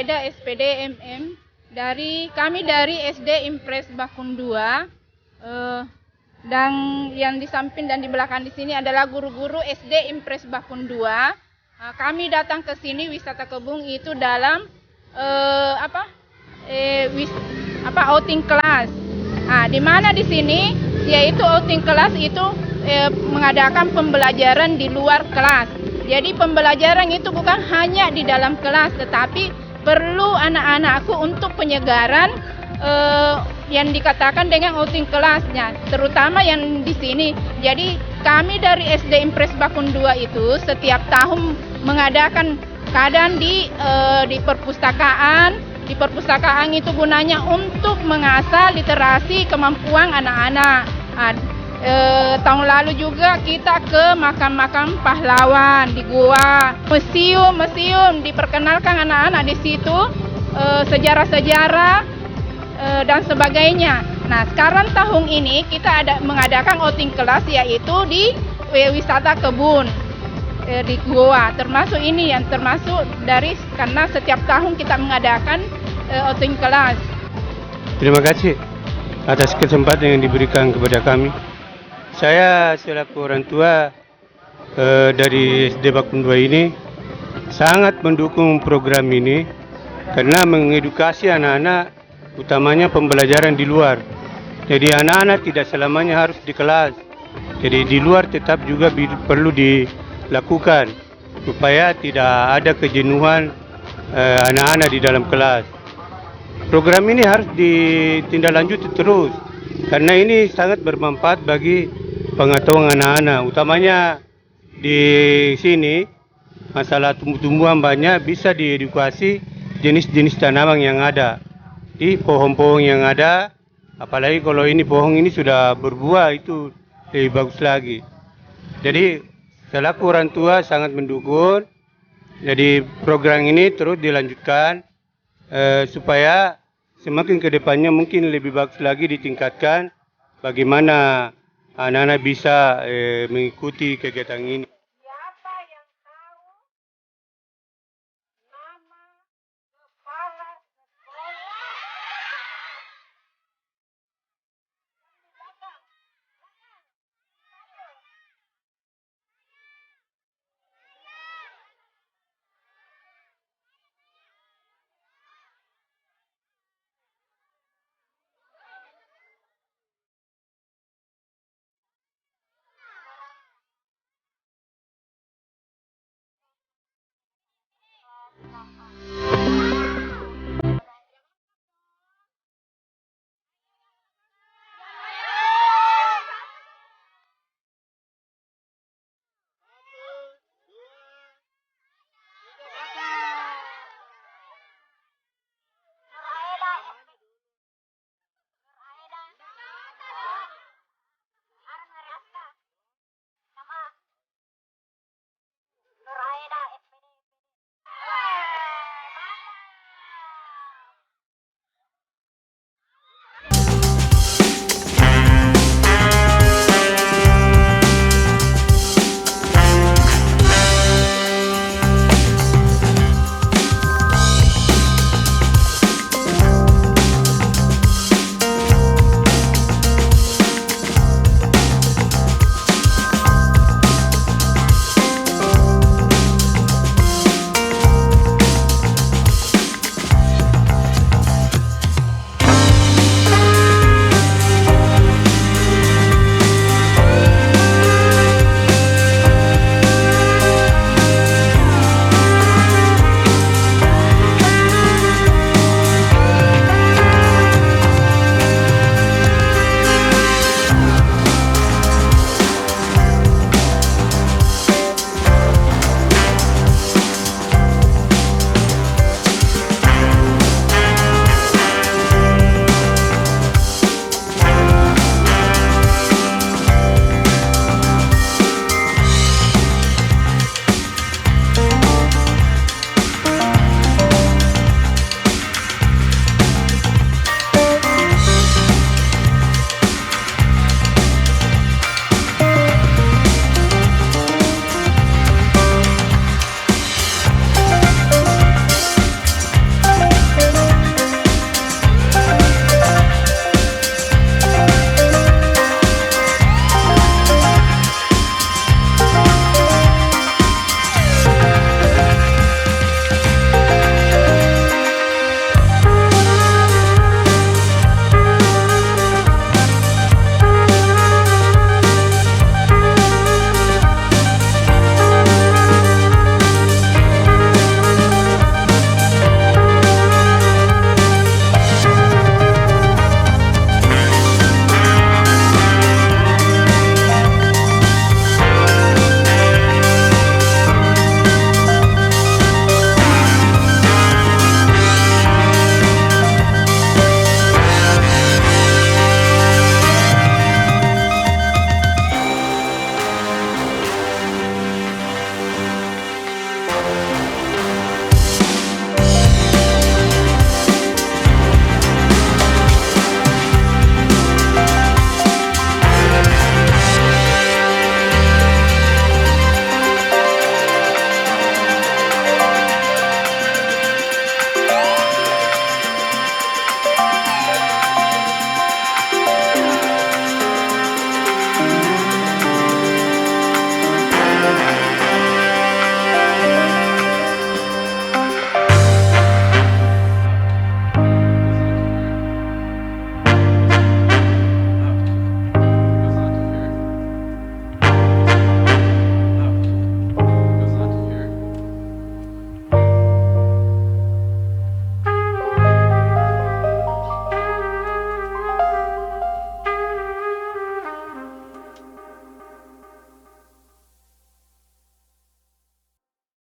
Eda SPD MM kami dari SD Impres Bakun 2, dan yang di samping dan di belakang di sini adalah guru-guru SD Impres Bakun 2. Kami datang ke sini wisata kebun itu dalam outing kelas. Di mana di sini yaitu outing kelas itu mengadakan pembelajaran di luar kelas. Jadi pembelajaran itu bukan hanya di dalam kelas, tetapi perlu anak-anakku untuk penyegaran yang dikatakan dengan outing kelasnya, terutama yang di sini. Jadi kami dari SD Impres Bakun 2 itu setiap tahun mengadakan kadang di perpustakaan. Di perpustakaan itu gunanya untuk mengasah literasi kemampuan anak-anak. Tahun lalu juga kita ke makam-makam pahlawan di Goa, museum diperkenalkan anak-anak di situ, sejarah-sejarah dan sebagainya. Nah, sekarang tahun ini kita mengadakan outing kelas yaitu di wisata kebun di Goa. Termasuk ini yang termasuk karena setiap tahun kita mengadakan outing kelas. Terima kasih atas kesempatan yang diberikan kepada kami. Saya selaku orang tua dari SD Bakun 2 ini sangat mendukung program ini karena mengedukasi anak-anak, utamanya pembelajaran di luar. Jadi anak-anak tidak selamanya harus di kelas. Jadi di luar tetap juga perlu dilakukan supaya tidak ada kejenuhan anak-anak di dalam kelas. Program ini harus ditindaklanjuti terus karena ini sangat bermanfaat bagi pengetahuan anak-anak, utamanya di sini masalah tumbuh-tumbuhan banyak, bisa diedukasi jenis-jenis tanaman yang ada di pohon-pohon yang ada. Apalagi kalau ini pohon ini sudah berbuah, itu lebih bagus lagi. Jadi selaku orang tua sangat mendukung. Jadi program ini terus dilanjutkan supaya semakin ke depannya mungkin lebih bagus lagi ditingkatkan bagaimana anak-anak bisa mengikuti kegiatan ini.